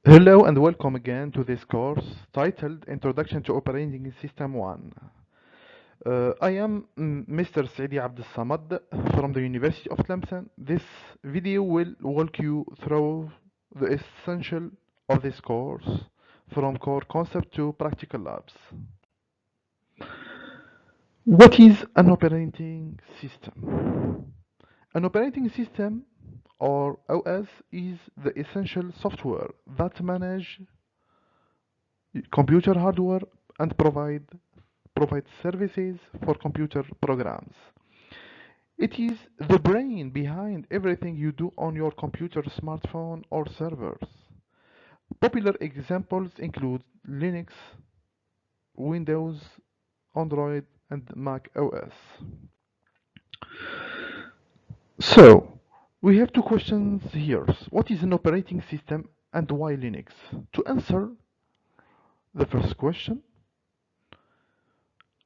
Hello and welcome again to this course titled Introduction to Operating System 1. I am Mr. Saidi Abdessamad from the University of Tlemcen. This video will walk you through the essential of this course from core concept to practical labs. What is an operating system? An operating system or OS is the essential software that manage computer hardware and provide services for computer programs. It is the brain behind everything you do on your computer, smartphone, or servers. Popular examples include Linux, Windows, Android, and Mac OS. So, we have two questions here. What is an operating system and why Linux? To answer the first question,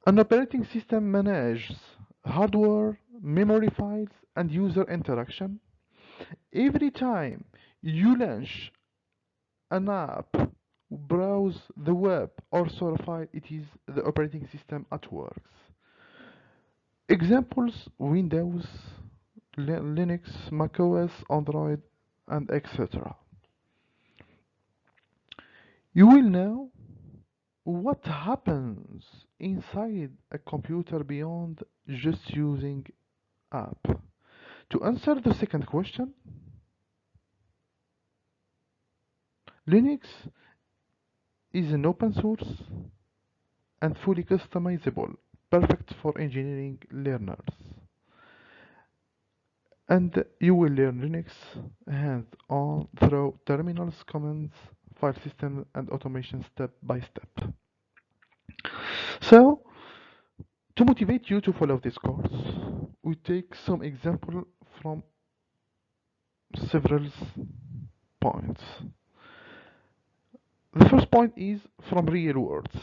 an operating system manages hardware, memory files, and user interaction. Every time you launch an app, browse the web, or store a file, it is the operating system at work. Examples: Windows, Linux, macOS, Android, and etc. You will know what happens inside a computer beyond just using app. To answer the second question, Linux is an open source and fully customizable, perfect for engineering learners. And you will learn Linux hands-on through terminals, commands, file system, and automation step by step. So, to motivate you to follow this course, we take some example from several points. The first point is from real worlds.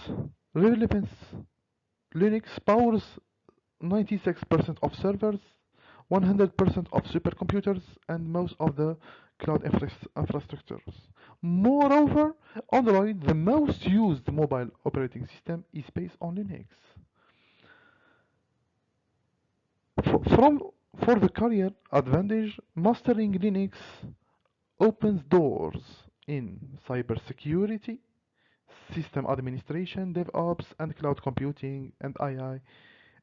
Relevance. Linux powers 96% of servers, 100% of supercomputers, and most of the cloud infrastructures. Moreover, Android, the most used mobile operating system, is based on Linux. For the career advantage, mastering Linux opens doors in cybersecurity, system administration, DevOps, and cloud computing, and AI,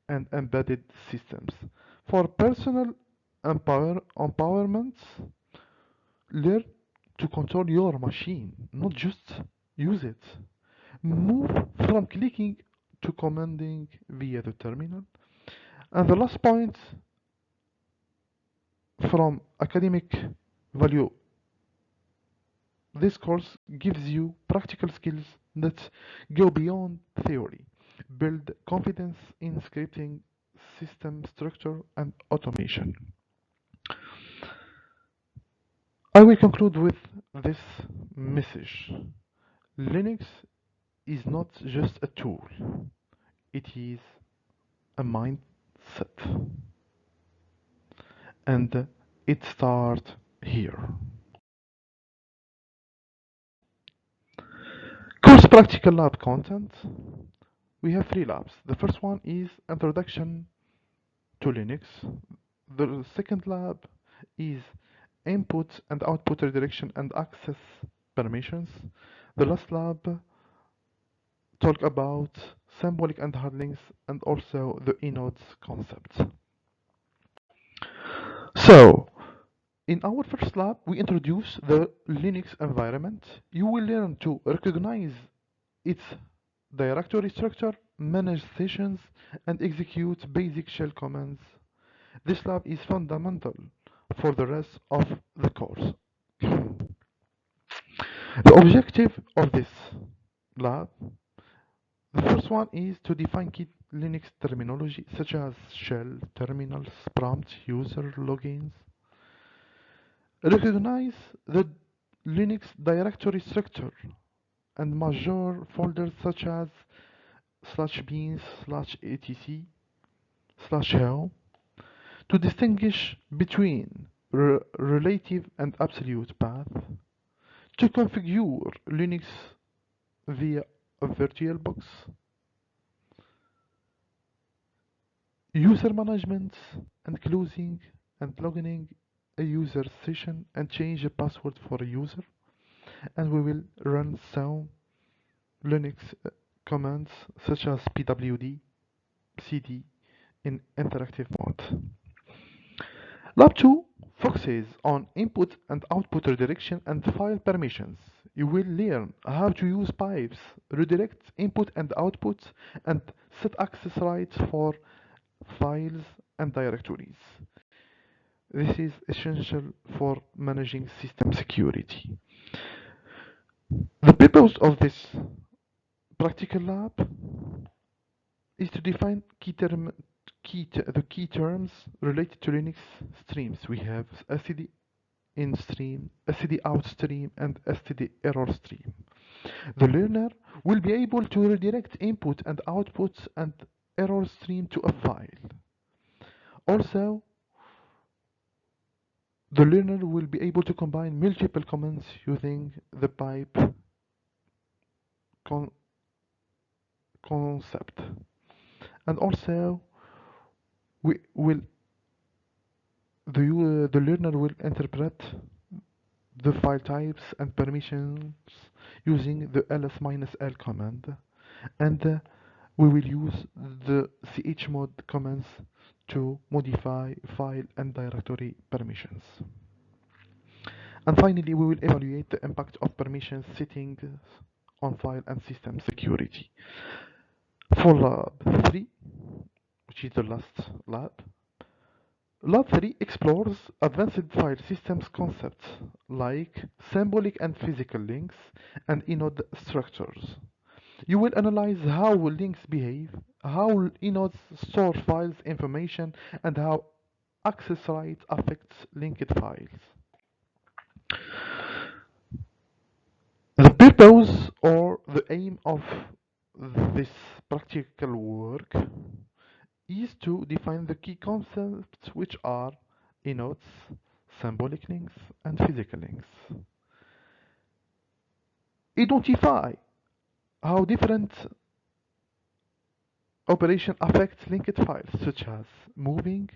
and embedded systems. For personal empowerment, learn to control your machine, not just use it. Move from clicking to commanding via the terminal. And the last point, from academic value, this course gives you practical skills that go beyond theory. Build confidence in scripting, system structure, and automation. I will conclude with this message. Linux is not just a tool, it is a mindset. And it starts here. Course practical lab content. We have 3 labs. The first one is Introduction to Linux. The second lab is Input and Output Redirection and Access Permissions. The last lab talk about symbolic and hard links and also the Inodes concept. So, in our first lab, we introduce the Linux environment. You will learn to recognize its directory structure, manage sessions, and execute basic shell commands. This lab is fundamental for the rest of the course. The objective of this lab, the first one is to define key Linux terminology such as shell, terminals, prompt, user, logins. Recognize the Linux directory structure and major folders such as /bin, /etc, /home to distinguish between relative and absolute path, to configure Linux via a VirtualBox, user management and closing and logging a user session and change a password for a user, and we will run some Linux commands such as pwd cd in interactive mode. Lab 2 focuses on input and output redirection and file permissions. You will learn how to use pipes, redirect input and output, and set access rights for files and directories. This is essential for managing system security. The purpose of this practical lab is to define the key terms related to Linux streams. We have std in stream, std out stream, and std error stream. The learner will be able to redirect input and output and error stream to a file. Also, the learner will be able to combine multiple commands using the pipe concept. And also, the learner will interpret the file types and permissions using the ls-l command, and we will use the chmod commands to modify file and directory permissions. And finally, we will evaluate the impact of permission settings on file and system security. For lab 3, which is the last lab, Lab 3 explores advanced file systems concepts like symbolic and physical links and inode structures. You will analyze how links behave, how inodes store files information, and how access rights affects linked files. The purpose or the aim of this practical work is to define the key concepts, which are inodes, symbolic links, and physical links. Identify how different operations affect linked files, such as moving,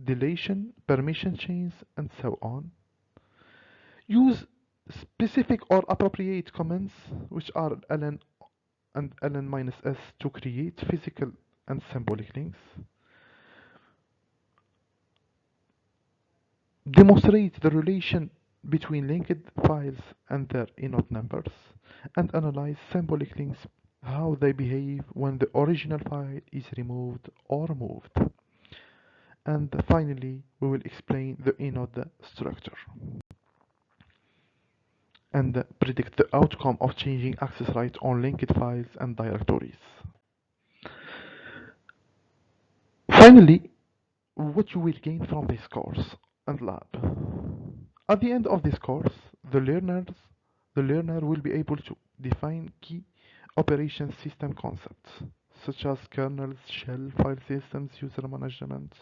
deletion, permission chains, and so on. Use specific or appropriate commands, which are ln and ln-s, to create physical and symbolic links. Demonstrate the relation between linked files and their inode numbers, and analyze symbolic links, how they behave when the original file is removed or moved. And finally, we will explain the inode structure and predict the outcome of changing access rights on linked files and directories. Finally, what you will gain from this course and lab. At the end of this course, the learner will be able to define key operation system concepts, such as kernels, shell, file systems, user management.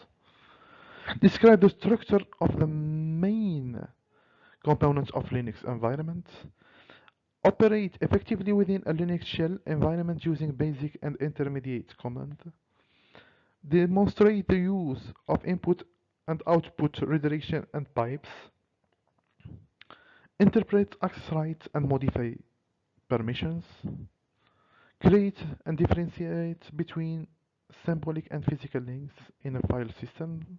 Describe the structure of the main components of Linux environment. Operate effectively within a Linux shell environment using basic and intermediate command. Demonstrate the use of input and output redirection and pipes. Interpret access rights and modify permissions. Create and differentiate between symbolic and physical links in a file system.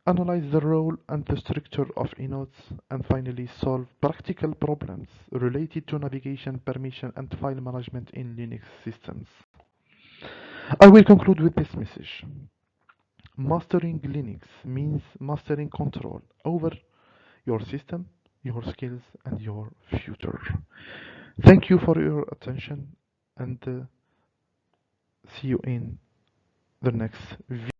Analyze the role and the structure of inodes, and finally solve practical problems related to navigation, permission, and file management in Linux systems. I will conclude with this message. Mastering Linux means mastering control over your system, your skills, and your future. Thank you for your attention, and see you in the next video.